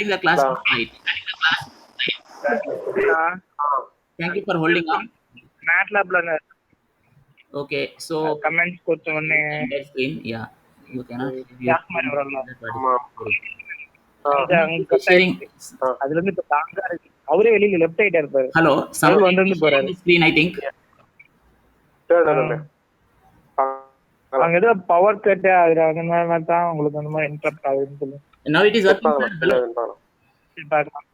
starting the class, right? Thank you for holding on. MATLAB Okay, so comments ಕೂತ್ಕೊಂಡೆ entire screen, yeah, you cannot share your ಯಾಕೆ screen. ಮಾಡೋರಲ್ಲ Sharing. அதுல இருந்து இப்ப தாங்க அவரே வெளியில left சைடா இருப்பாரு. Hello, நடுவுல வந்து போறாரு. the screen, I think. அங்க ஏதோ பவர் கட் அது அந்த மாதிரி தான் உங்களுக்கு அந்த மாதிரி இன்டரப்ட் ஆகுதுன்னு சொல்லி. Now it is working, sir. Hello. பார்க்கலாம்.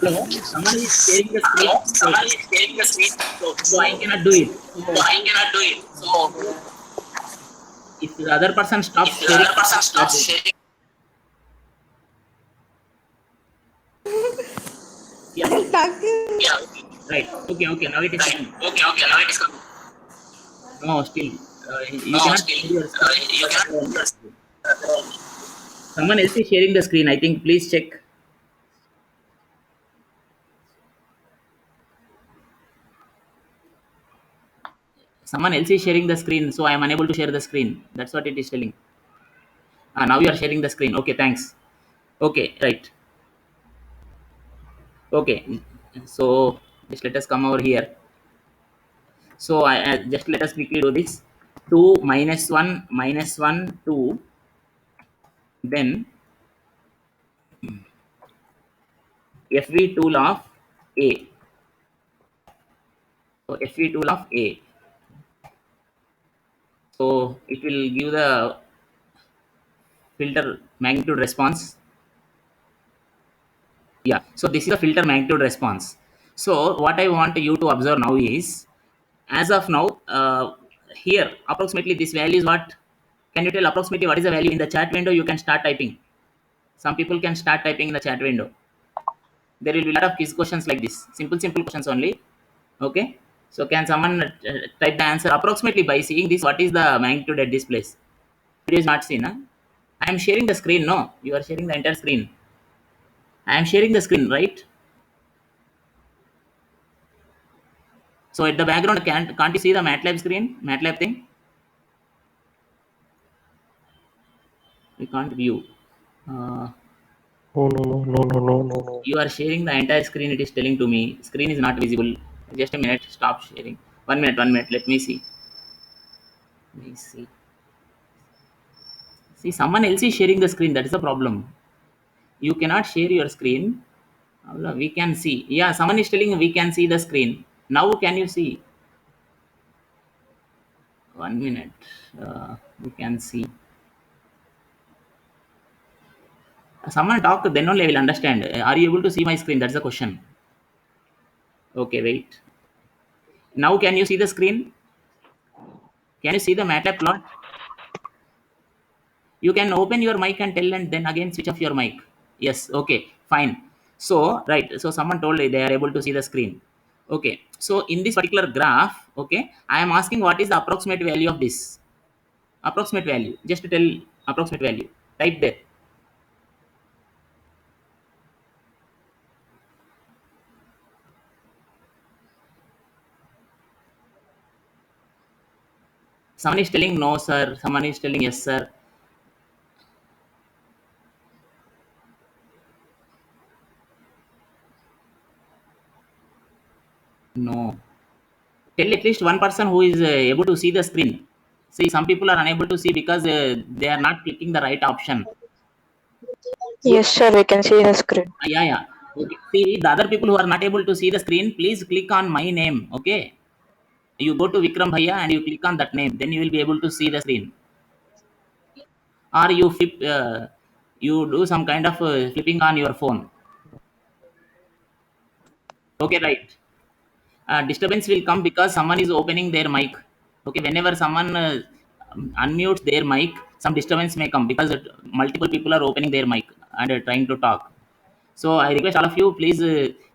Hello, someone is sharing the screen. So I cannot do it. So if the other person stops sharing, yeah. Right. Okay. Now it is coming. No, still. You cannot share your screen. Someone else is sharing the screen. I think. Please check. Someone else is sharing the screen, so I am unable to share the screen. That's what it is telling. Now you are sharing the screen. Okay, thanks. Okay, right. Okay, so just let us come over here. So I just let us quickly do this. 2 minus 1 2, then FV tool of A. So FV tool of A. So it will give the filter magnitude response. Yeah, so this is the filter magnitude response. So what I want you to observe now is, as of now, here approximately this value is what? Can you tell approximately what is the value in the chat window? You can start typing. Some people can start typing in the chat window. There will be a lot of quiz questions like this, simple questions only. Okay, so can someone type the answer approximately by seeing this? What is the magnitude at this place? Video is not seen, huh? I am sharing the screen. No, you are sharing the entire screen. I am sharing the screen, right? So at the background, can't you see the MATLAB screen, MATLAB thing? We can't view. No. You are sharing the entire screen. It is telling to me screen is not visible. Just a minute. Stop sharing. 1 minute. Let me see. See, someone else is sharing the screen. That is the problem. You cannot share your screen. We can see. Yeah, someone is telling we can see the screen. Now can you see? 1 minute. We can see. Someone talk, then only I will understand. Are you able to see my screen? That's the question. Okay, wait. Now can you see the screen? Can you see the MATLAB plot? You can open your mic and tell, and then again switch off your mic. Yes, okay, fine. So right, so someone told they are able to see the screen. Okay, so in this particular graph, okay, I am asking what is the approximate value of this. Approximate value, just to tell approximate value, type there. Someone is telling no sir, someone is telling yes sir. No, tell at least one person who is able to see the screen. See, some people are unable to see because they are not clicking the right option. Yes, sir, we can see the screen. Yeah. Okay. See, the other people who are not able to see the screen, please click on my name. Okay. You go to Vikram Bhaiya and you click on that name. Then you will be able to see the screen. Or you flip, you do some kind of flipping on your phone. Okay, right. Disturbance will come because someone is opening their mic. Okay, whenever someone unmutes their mic, some disturbance may come because multiple people are opening their mic and trying to talk. So I request all of you, please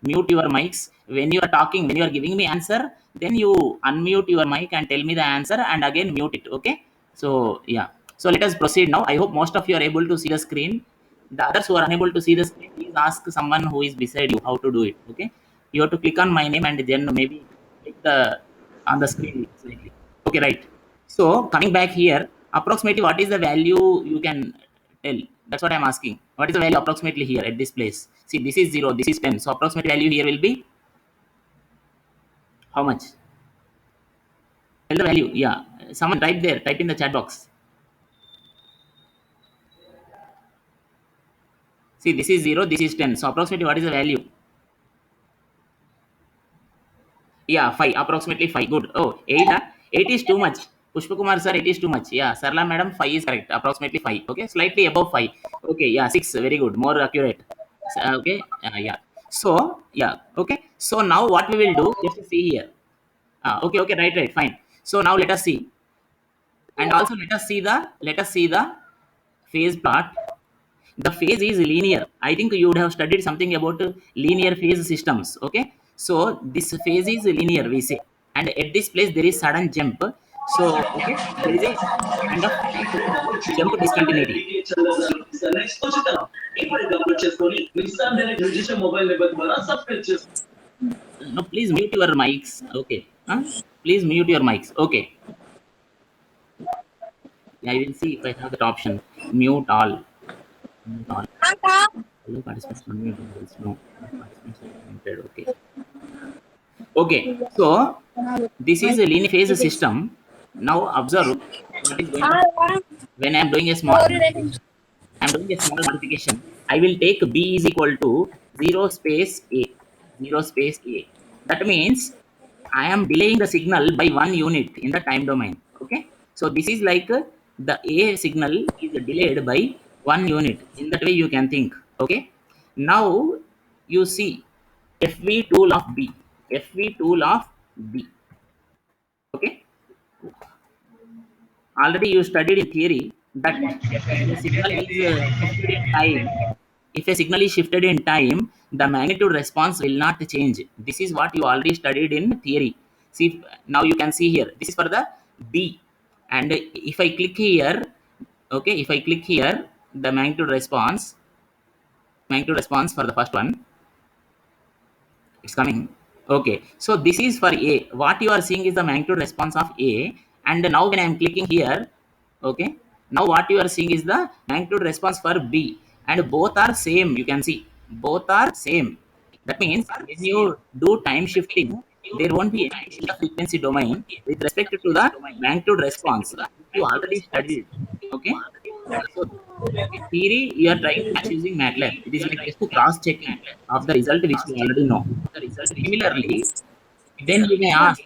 mute your mics when you are talking. When you are giving me answer, then you unmute your mic and tell me the answer and again mute it. Okay, so yeah, so let us proceed now. I hope most of you are able to see the screen. The others who are unable to see the screen, please ask someone who is beside you how to do it. Okay, You have to click on my name and then maybe click the on the screen slightly. Okay, right. So coming back here, approximately what is the value you can tell? That's what I'm asking. What is the value approximately here at this place? See, this is 0, this is 10. So approximate value here will be how much? Tell the value. Yeah. Someone type there. Type in the chat box. See, this is 0, this is 10. So approximately what is the value? Yeah, 5. Approximately 5. Good. Oh, 8. 8 is too much. Pushpa Kumar sir, 8 is too much. Yeah, Sarla madam, 5 is correct. Approximately 5. Okay, slightly above 5. Okay, yeah, 6. Very good. More accurate. Okay, yeah. So, yeah, okay. So now what we will do, just see here. Okay, okay, right, fine. So now let us see. And also let us see the phase plot. The phase is linear. I think you would have studied something about linear phase systems. Okay, so this phase is linear, we say, and at this place there is sudden jump. So okay, there is a kind of jump discontinuity. No, please mute your mics. Okay, please mute your mics. Okay, I will see if I have that option. Mute all. Mute all. Hello, participants. Unmute themselves. No, participants are muted. Okay. Okay, so this is a linear phase system. Now observe what is going to happen when I am doing a small modification. I am doing a small modification. I will take B is equal to 0 space A. 0 space A. That means I am delaying the signal by 1 unit in the time domain. Okay. So this is like the A signal is delayed by 1 unit. In that way you can think. Okay. Now you see FV tool of B. FV tool of B. Okay. Already you studied in theory that if a signal is shifted in time, if a signal is shifted in time, the magnitude response will not change. This is what you already studied in theory. See, now you can see here, this is for the B, and if I click here, okay, if I click here, the magnitude response for the first one, it's coming. Okay, so this is for A. What you are seeing is the magnitude response of A, and now when I am clicking here, okay, now what you are seeing is the magnitude response for B, and both are same. You can see both are same. That means when you do time shifting, there won't be any change in the frequency domain with respect to the magnitude response. You already studied. Okay, so in theory, you are trying to match using MATLAB. It is like just to cross checking of the result which you already know. Similarly, then you may ask,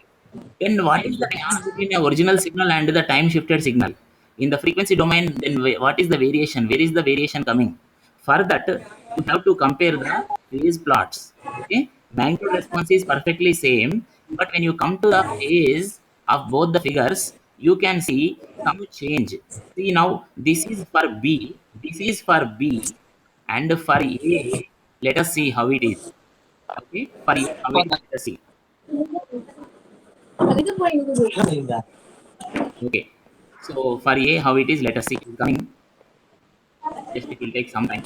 then what is the difference between the original signal and the time shifted signal? In the frequency domain, then what is the variation? Where is the variation coming? For that, you have to compare the phase plots. Okay, magnitude response is perfectly same, but when you come to the phase of both the figures, you can see some change. See, now this is for B, this is for B, and for A, let us see how it is. Okay, for A, how it is, let us see. Okay, so for A, how it is, let us see. It's coming. Just it will take some time.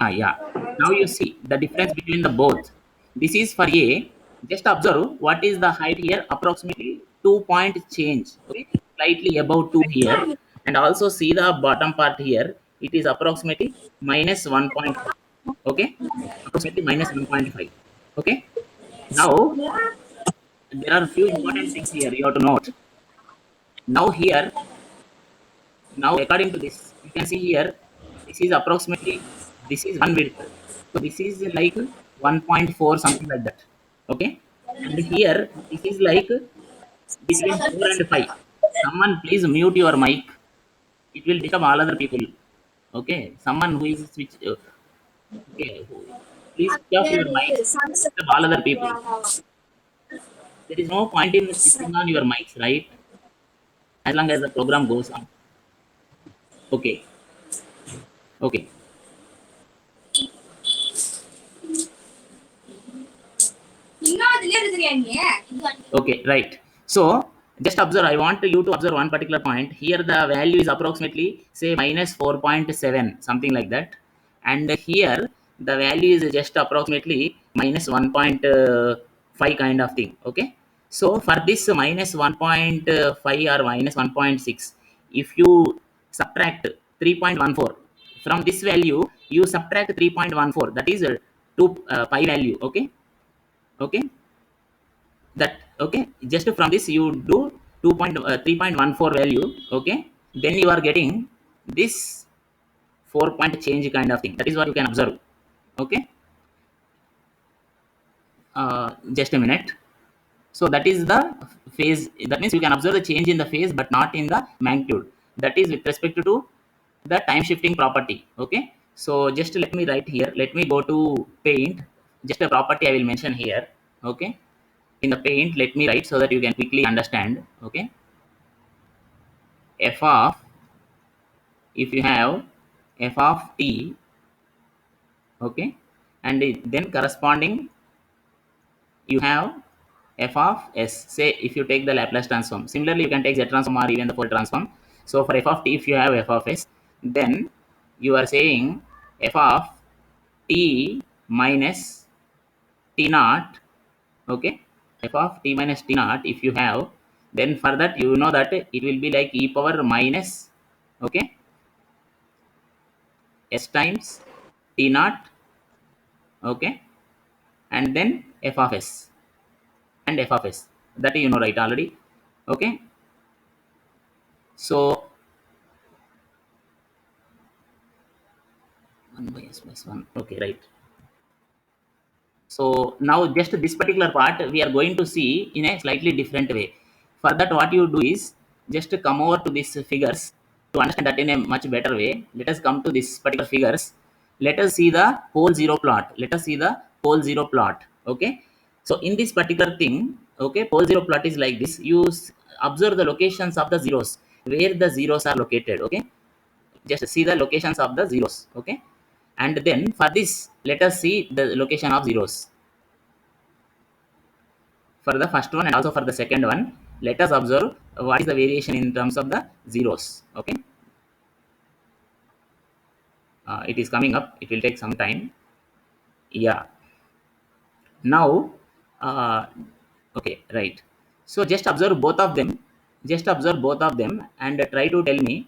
Yeah. Now you see the difference between the both. This is for A. Just observe what is the height here. Approximately 2 point change. Okay, slightly above 2 here, and also see the bottom part here. It is approximately minus 1.5. Okay, approximately minus 1.5. Okay. Now there are few important things here you have to note. Now here, now according to this, you can see here, this is approximately, this is one width. So this is like 1.4, something like that. Okay, and here this is like between 4 and 5. Someone please mute your mic. It will disturb all other people. Okay, someone who is switch. Okay, please switch off your mic. Disturb all other people. There is no point in switching on your mics, right? As long as the program goes on. Okay, okay. Okay, right. So just observe. I want you to observe one particular point. Here the value is approximately say minus 4.7, something like that. And here the value is just approximately minus 1.5 kind of thing. Okay, so for this minus 1.5 or minus 1.6, if you subtract 3.14 from this value, you subtract 3.14, that is 2 pi value. Okay, okay, that okay, just from this you do 3.14 value. Okay, then you are getting this 4 point change kind of thing. That is what you can observe. Okay, just a minute. So that is the phase. That means you can observe the change in the phase but not in the magnitude. That is with respect to the time shifting property. Okay, so just let me write here. Let me go to paint. Just a property I will mention here. Okay, in the paint, let me write so that you can quickly understand. Okay, f of, if you have f of t, okay, and then corresponding you have f of s. Say if you take the Laplace transform, similarly you can take z transform or even the Fourier transform. So for f of t, if you have f of s, then you are saying f of t minus t naught. Okay, f of t minus t naught, if you have, then for that you know that it will be like e power minus, okay, s times t naught. Okay, and then f of s and f of s, that you know right already. Okay, so 1 by s plus 1. Okay, right. So now just this particular part we are going to see in a slightly different way. For that, what you do is just to come over to these figures to understand that in a much better way. Let us come to this particular figures. Let us see the pole zero plot. Let us see the pole zero plot. Okay. So in this particular thing, okay, pole zero plot is like this. You observe the locations of the zeros, where the zeros are located. Okay, just see the locations of the zeros. Okay, and then for this let us see the location of zeros for the first one and also for the second one. Let us observe what is the variation in terms of the zeros. Okay, it is coming up, it will take some time. Yeah, now okay, right. So just observe both of them, just observe both of them and try to tell me.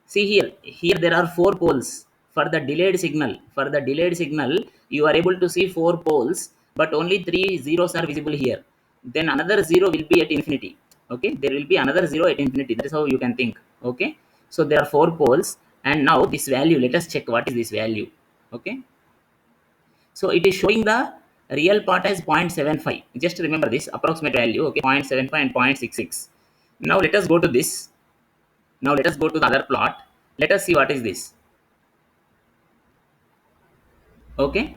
See here there are 4 poles for the delayed signal. For the delayed signal you are able to see 4 poles, but only 3 zeros are visible here. Then another zero will be at infinity. Okay, there will be another zero at infinity. That is how you can think. Okay, so there are 4 poles, and now this value, let us check what is this value. Okay, so it is showing the real part as 0.75. Just remember this approximate value. Okay, 0.75 and 0.66. Now let us go to this. Now let us go to the other plot. Let us see what is this. Okay,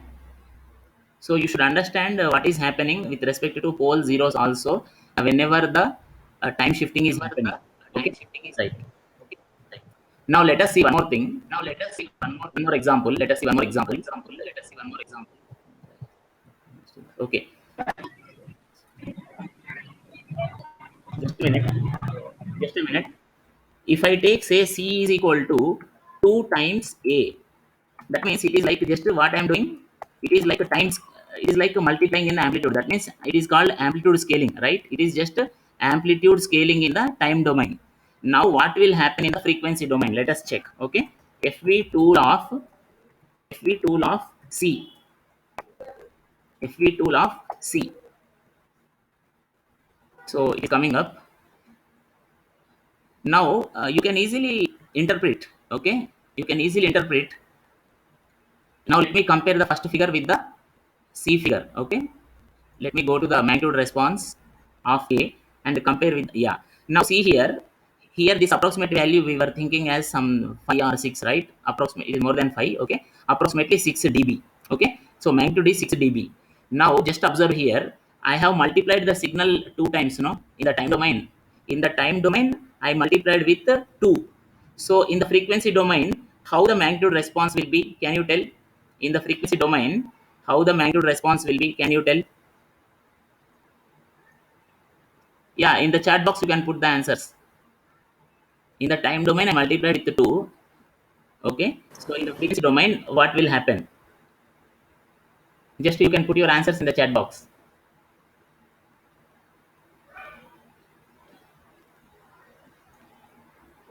so you should understand what is happening with respect to pole zeros also, whenever the time shifting is happening. Okay, right. Now let us see one more thing. Now let us see one more example. Let us see one more example. Let us see one more example. Okay, just a minute. Just a minute. If I take, say, C is equal to 2 times A, that means it is like just what I am doing. It is like a times, it is like a multiplying in the amplitude. That means it is called amplitude scaling, right? It is just amplitude scaling in the time domain. Now what will happen in the frequency domain? Let us check. Okay, FV tool of C, FV tool of C. So it is coming up. Now you can easily interpret. Okay, you can easily interpret. Now let me compare the first figure with the C figure. Okay, let me go to the magnitude response of A and compare with, yeah. Now see here, here this approximate value we were thinking as some 5 or 6, right? Approximately it is more than 5. Okay, approximately 6 dB. Okay, so magnitude is 6 dB. Now just observe here, I have multiplied the signal 2 times, no, in the time domain. In the time domain I multiplied with 2. So in the frequency domain, how the magnitude response will be, can you tell? In the frequency domain, how the magnitude response will be, can you tell? Yeah, in the chat box you can put the answers. In the time domain I multiplied with 2. Okay, so in the frequency domain what will happen? Just you can put your answers in the chat box.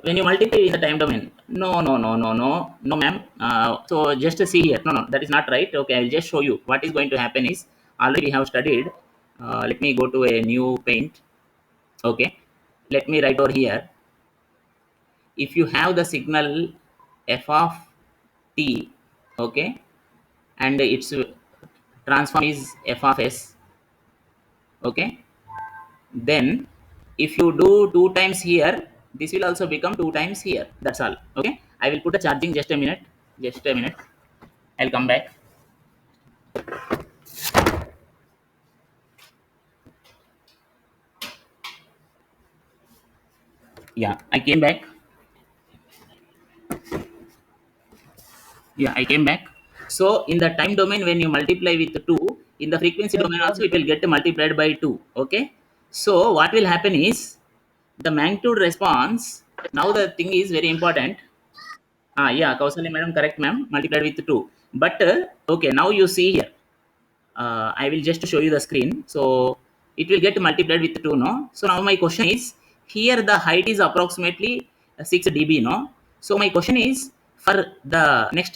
When you multiply in the time domain, no, ma'am. So just to see here, no, that is not right. Okay, I'll just show you what is going to happen is already we have studied. Let me go to a new paint. Okay, let me write over here. If you have the signal f of t, okay, and its transform is f of s, okay, then if you do 2 times here, this will also become 2 times here. That's all. Okay, I will put a charging. Just a minute, I'll come back. Yeah, I came back. Yeah, I came back. So in the time domain, when you multiply with 2, in the frequency domain also it will get multiplied by 2. Okay, so what will happen is the magnitude response. Now the thing is very important. Yeah, Kausalya madam, correct ma'am, multiplied with 2. But okay, now you see here. I will just show you the screen. So it will get multiplied with 2, no? So now my question is, here the height is approximately 6 dB, no? So my question is, for the next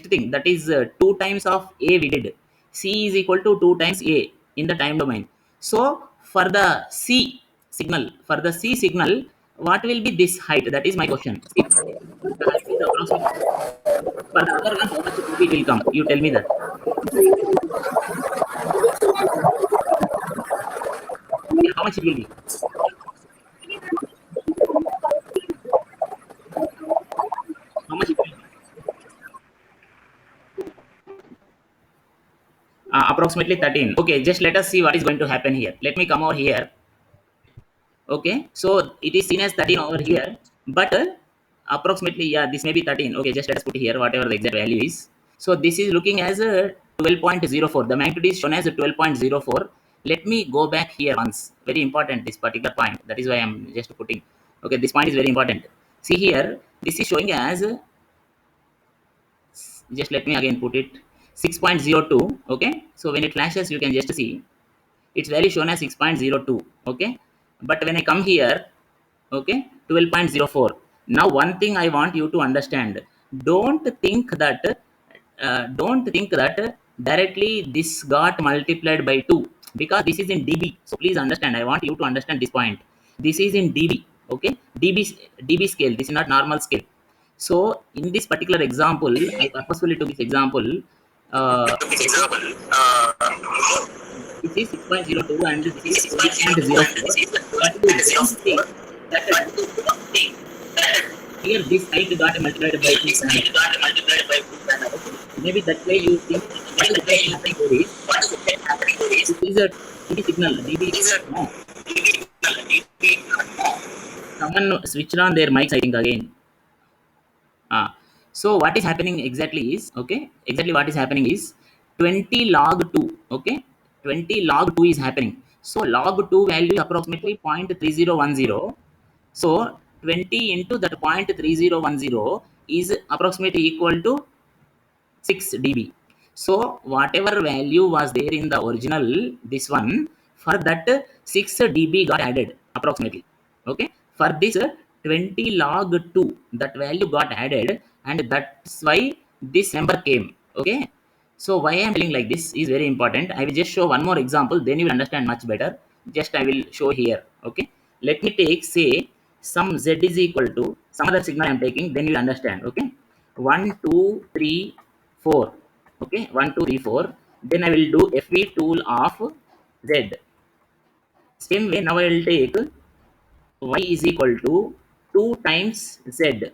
thing, that is 2 times of A we did. C is equal to 2 times A in the time domain. So for the C signal, what will be this height? That is my question. See, the height is approximately, for the other one, how much dB will come? You tell me that. Yeah, how much it will be? How much it will be? Approximately 13. Okay, just let us see what is going to happen here. Let me come over here. Okay, so it is seen as 13 over here, but approximately, yeah, this may be 13. Okay, just let us put here whatever the exact value is. So this is looking as a 12.04. The magnitude is shown as a 12.04. Let me go back here once. Very important, this particular point. That is why I'm just putting. Okay, this point is very important. See here, this is showing as just let me again put it 6.02. Okay, so when it flashes you can just see its value shown as 6.02. Okay, but when I come here, okay, 12.04. Now one thing I want you to understand, don't think that directly this got multiplied by 2, because this is in dB. So please understand, I want you to understand this point. This is in dB. Okay, dB scale, this is not normal scale. So in this particular example, I purposefully took this example. This is 6.02 and this is 12.04. But you don't think that here this height got multiplied by 2 times. Maybe that way you think what is exactly happening to this? It is a DB signal. DB no. Someone switched on their mics, I think, again. So what is happening exactly is, okay, exactly what is happening is 20 log 2. Okay, 20 log 2 is happening. So log 2 value is approximately 0.3010. So 20 into that 0.3010 is approximately equal to 6 dB. So whatever value was there in the original, this one, for that 6 dB got added approximately. Okay, for this 20 log 2, that value got added, and that's why this number came. Okay, so why I'm telling like this is very important. I will just show one more example, then you will understand much better. Just I will show here. Okay, let me take, say, some z is equal to some other signal I'm taking, then you will understand. Okay, 1 2 3 4. Okay, 1 2 3 4. Then I will do FV tool of z. Same way, now I will take y is equal to 2 times z.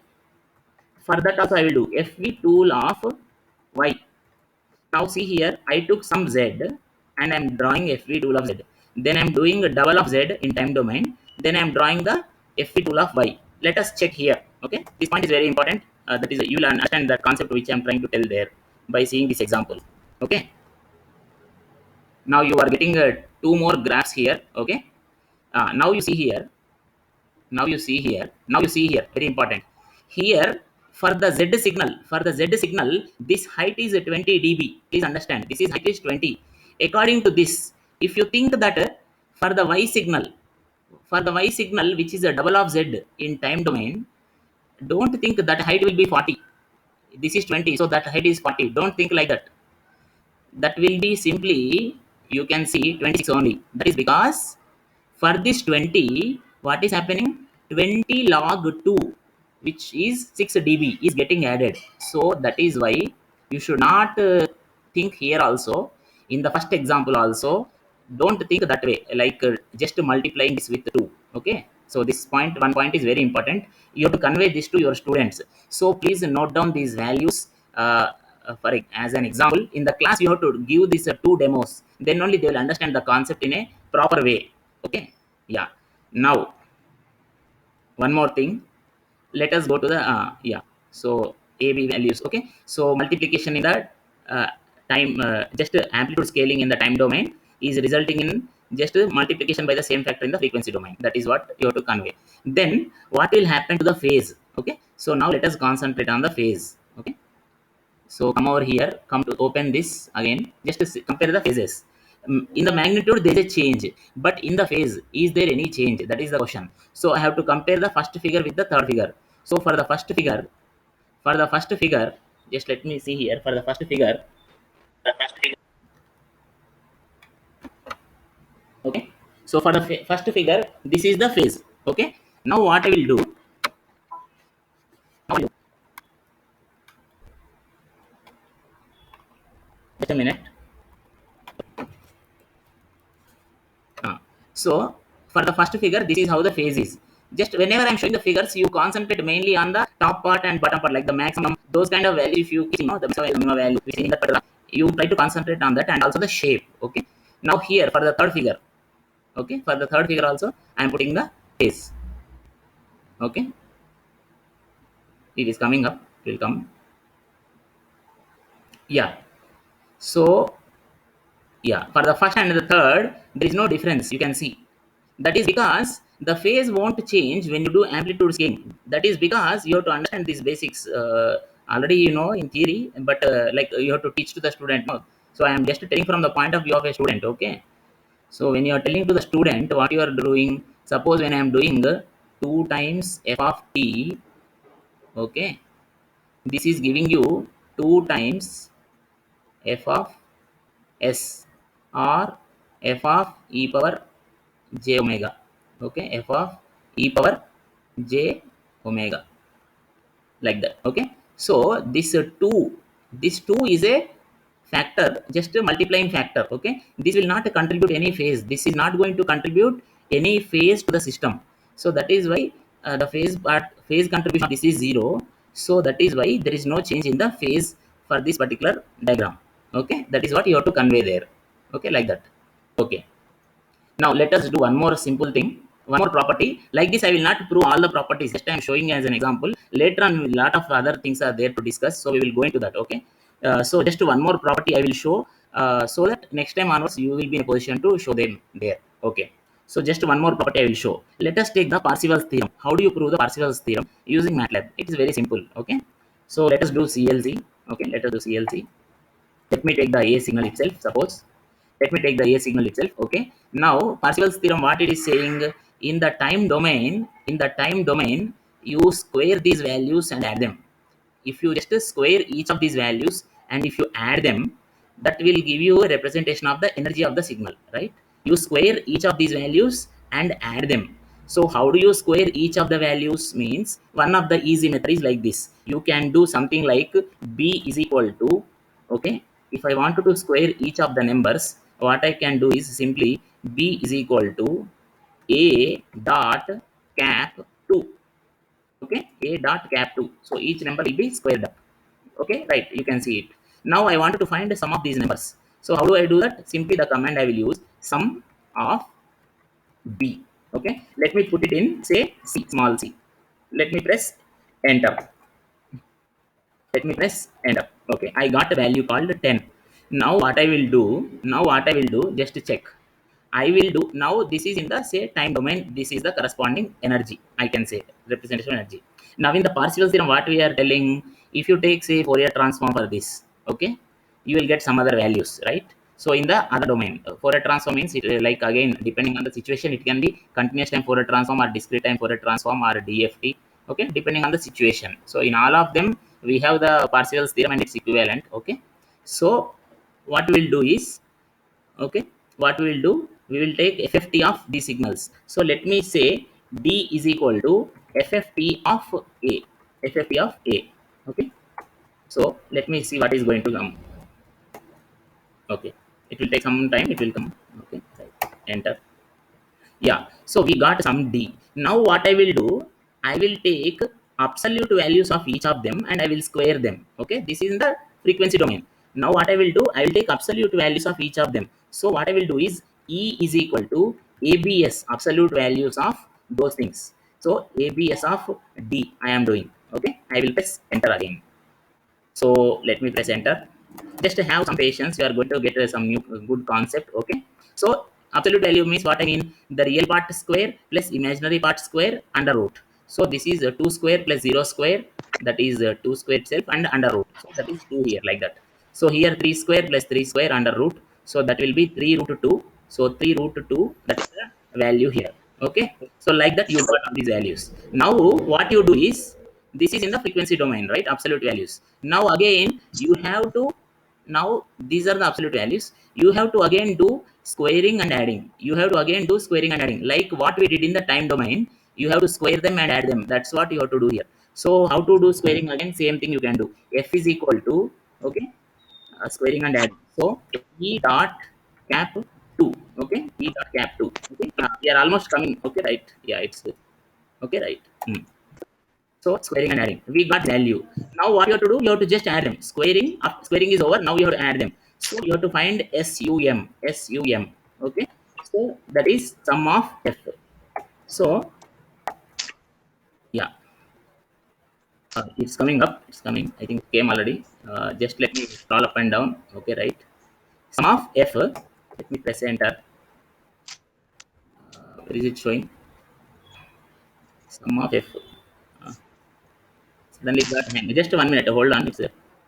For that also I will do FV tool of y. Now see here, I took some z and I'm drawing FV tool of z. Then I'm doing a double of z in time domain. Then I'm drawing the FV tool of y. Let us check here. Okay, this point is very important. That is, you will understand the concept which I'm trying to tell there by seeing this example. Okay, now you are getting two more graphs here. Okay, now you see here. Very important. Here For the Z signal, this height is 20 dB. Please understand, this is height is 20. According to this, if you think that for the Y signal, which is a double of Z in time domain, don't think that height will be 40. This is 20, so that height is 40. Don't think like that. That will be simply, you can see 26 only. That is because for this 20, what is happening, 20 log 2, which is 6 dB, is getting added. So that is why you should not think here also, in the first example also, don't think that way, like just multiplying this with 2. Okay, so this one point is very important. You have to convey this to your students, so please note down these values. As an example, in the class you have to give these two demos, then only they will understand the concept in a proper way. Okay, yeah. Now one more thing, let us go to the yeah, so AB values. Okay, so multiplication in the time, just amplitude scaling in the time domain is resulting in just multiplication by the same factor in the frequency domain. That is what you have to convey. Then what will happen to the phase? Okay, so now let us concentrate on the phase. Okay, so come over here, come to open this again, just to compare the phases. In the magnitude there is a change, but in the phase is there any change? That is the question. So I have to compare the first figure with the third figure. So for the first figure, just let me see here. For the first figure, okay, so for the first figure, this is the phase. Okay, now what I will do, just a minute. So for the first figure, this is how the phase is. Just whenever I'm showing the figures, you concentrate mainly on the top part and bottom part, like the maximum, those kind of values. If you know the minimum value, which is in that particular, you try to concentrate on that, and also the shape. Okay. Now here for the third figure, okay, for the third figure also, I'm putting the phase. Okay, it is coming up. It will come. Yeah. So yeah, for the first and the third, there is no difference. You can see. That is because the phase won't change when you do amplitude scaling. That is because you have to understand these basics. Already you know in theory, but like you have to teach to the student. No? So I am just telling from the point of view of a student. Okay. So when you are telling to the student what you are doing, suppose when I am doing 2 times f of t, okay, this is giving you 2 times f of s, or f of e power j omega. Okay, f of e power j omega, like that. Okay, so this 2 is a factor, just a multiplying factor. Okay, this will not contribute any phase. This is not going to contribute any phase to the system. So that is why the phase contribution, this is 0. So that is why there is no change in the phase for this particular diagram. Okay, that is what you have to convey there. Okay, like that. Okay, now let us do one more simple thing, one more property. Like this, I will not prove all the properties. Just I am showing as an example. Later on, a lot of other things are there to discuss, so we will go into that. Okay. So just one more property I will show, so that next time onwards you will be in a position to show them there. Okay. So just one more property I will show. Let us take the Parseval's theorem. How do you prove the Parseval's theorem using MATLAB? It is very simple. Okay. So let us do CLC. Okay. Let us do CLC. Let me take the A signal itself. Suppose, let me take the A signal itself. Okay. Now Parseval's theorem, what it is saying, in the time domain, you square these values and add them. If you just square each of these values and if you add them, that will give you a representation of the energy of the signal, right? You square each of these values and add them. So how do you square each of the values? Means one of the easy method is like this. You can do something like b is equal to, okay, if I want to square each of the numbers, what I can do is simply b is equal to a dot cap 2. Okay, a dot cap 2. So each number will be squared up. Okay, right, you can see it. Now I want to find some of these numbers. So how do I do that? Simply the command I will use, sum of b. Okay, let me put it in, say, c, small c. Let me press enter. Let me press enter. Okay, I got a value called 10. Now what I will do, just to check. I will do now. This is in the say time domain. This is the corresponding energy. I can say representation of energy. Now in the Parseval's theorem, what we are telling, if you take say Fourier transform for this, okay, you will get some other values, right? So in the other domain, Fourier transform means it, like again depending on the situation, it can be continuous time Fourier transform or discrete time Fourier transform or DFT. Okay, depending on the situation. So in all of them, we have the Parseval's theorem and its equivalent. Okay, so what we'll do is, okay, what we will do, we will take FFT of these signals. So let me say D is equal to FFT of A, FFT of A. Okay, so let me see what is going to come. Okay, it will take some time, it will come. Okay, right. Enter. Yeah, so we got some D. Now what I will do, I will take absolute values of each of them and I will square them. Okay, this is in the frequency domain. Now what I will do, I will take absolute values of each of them. So what I will do is E is equal to ABS, absolute values of those things. So ABS of D I am doing. Okay, I will press enter again. So let me press enter. Just have some patience, you are going to get some new good concept. Okay, so absolute value means what I mean, the real part square plus imaginary part square under root. So this is 2 square plus 0 square, that is 2 square itself and under root, so that is 2 here, like that. So here 3 square plus 3 square under root, so that will be 3 root 2. So 3 root 2, that is the value here. Okay, so like that you got these values. Now what you do is, this is in the frequency domain, right? Absolute values. Now again you have to, now these are the absolute values, you have to again do squaring and adding. You have to again do squaring and adding, like what we did in the time domain. You have to square them and add them. That's what you have to do here. So how to do squaring? Again same thing you can do. F is equal to, okay, squaring and adding. So E dot cap 2. Okay, E dot cap 2. Okay, we are almost coming. Okay, right? Yeah, it's good. Okay, right. So squaring and adding, we got value. Now what you have to do, you have to just add them. Squaring is over. Now you have to add them. So you have to find SUM. Okay, so that is sum of F. So yeah, it's coming up. It's coming. I think it came already. Just let me scroll up and down. Okay, right. Sum of F. Let me press enter. Where is it showing? Sum of F. Uh, Suddenly it got hang. Just 1 minute. Hold on. It's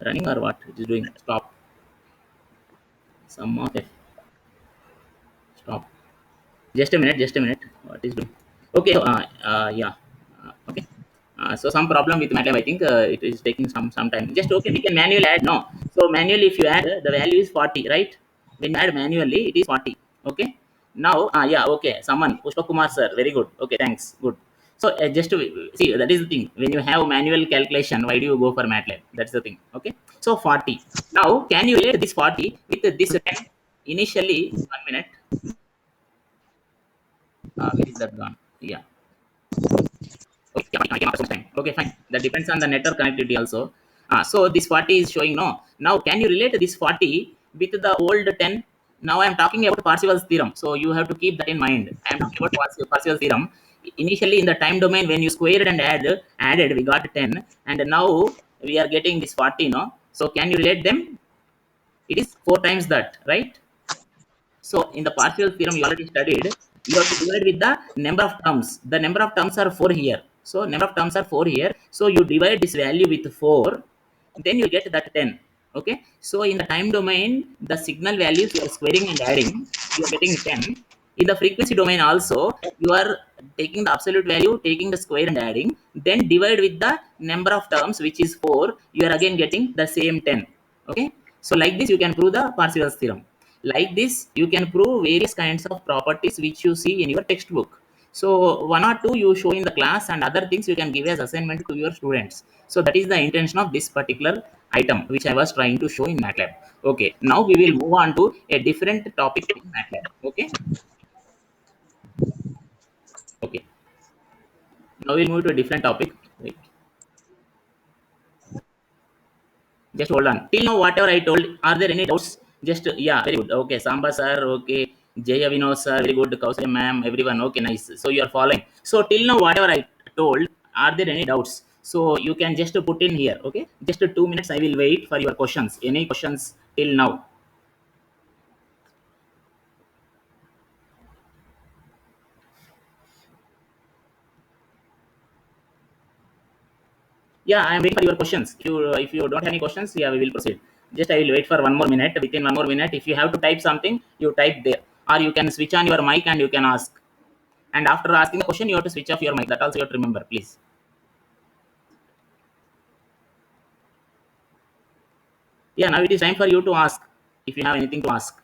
running or what? It is doing. Stop. Sum of F. Stop. Just a minute. Just a minute. What is doing? Okay. So, yeah. Okay. So some problem with MATLAB. I think it is taking some time. Just okay. We can manually add. No. So manually, if you add, the value is 40, right? When you add manually, it is 40. Okay. Now, yeah. Okay. Someone Pushpa Kumar sir. Very good. Okay. Thanks. Good. So just to see, that is the thing. When you have manual calculation, why do you go for MATLAB? That's the thing. Okay. So 40. Now, can you relate this 40 with this 10? Initially, 1 minute. Where is that gone? Yeah. Okay, yeah, I can after some time. Okay, fine. That depends on the network connectivity also. So this 40 is showing no. Now, can you relate this 40 with the old 10? Now I am talking about Parseval's theorem. So you have to keep that in mind. I am talking about Parseval's theorem. Initially, in the time domain, when you squared and added, we got 10, and now we are getting this 40. No. So can you relate them? It is 4 times that, right? So in the partial theorem you already studied, you have to divide with the number of terms. The number of terms are 4 here. So number of terms are 4 here. So you divide this value with 4, then you get that 10. Okay. So in the time domain, the signal values you are squaring and adding, you are getting 10. In the frequency domain also, you are taking the absolute value, taking the square and adding, then divide with the number of terms, which is 4. You are again getting the same 10. Okay. So like this, you can prove the Parseval's theorem. Like this, you can prove various kinds of properties which you see in your textbook. So one or two you show in the class, and other things you can give as assignment to your students. So that is the intention of this particular item which I was trying to show in MATLAB. Okay, now we will move on to a different topic in MATLAB. Okay. Okay. Now we'll move to a different topic. Wait. Just hold on. Till now, whatever I told, are there any doubts? Just yeah, very good. Okay, Samba sir. Okay, Jaya Vinod sir. Very good. Kausalya ma'am. Everyone. Okay, nice. So you are following. So till now, whatever I told, are there any doubts? So you can just put in here. Okay, just 2 minutes. I will wait for your questions. Any questions till now? Yeah, I am waiting for your questions. If you don't have any questions, yeah, we will proceed. Just I will wait for 1 more minute. Within 1 more minute, if you have to type something, you type there, or you can switch on your mic and you can ask. And after asking the question, you have to switch off your mic. That also you have to remember, please. Yeah, now it is time for you to ask if you have anything to ask.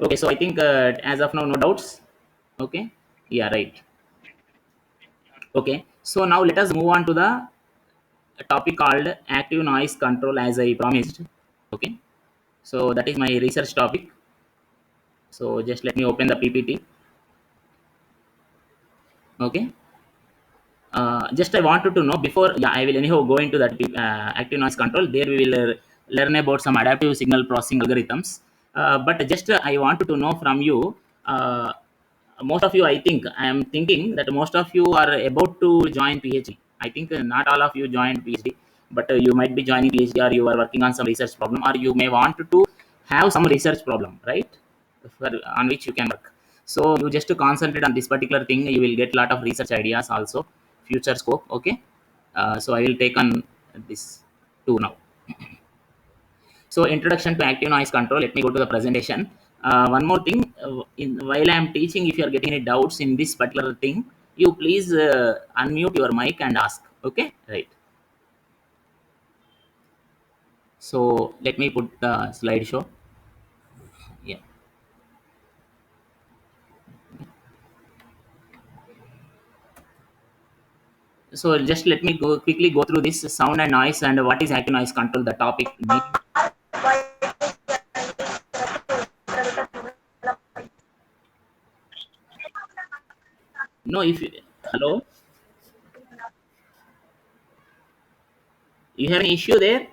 Okay, so I think as of now, no doubts. Okay, yeah, right. Okay, so now let us move on to the topic called active noise control, as I promised. Okay, so that is my research topic. So just let me open the PPT. Okay, just I wanted to know before, yeah, I will anyhow go into that active noise control. There we will learn about some adaptive signal processing algorithms. But just I wanted to know from you. Most of you, I think, I am thinking that most of you are about to join PhD. I think not all of you joined PhD, but you might be joining PhD, or you are working on some research problem, or you may want to have some research problem, right? On which you can work. So you just to concentrate on this particular thing, you will get a lot of research ideas also, future scope. Okay, so I will take on this too now. So introduction to active noise control. Let me go to the presentation. One more thing, while I am teaching, if you are getting any doubts in this particular thing, you please unmute your mic and ask. Okay, right. So let me put the slideshow. Yeah. So just let me go quickly go through this sound and noise and what is active noise control, the topic. No, if hello, you have an issue there.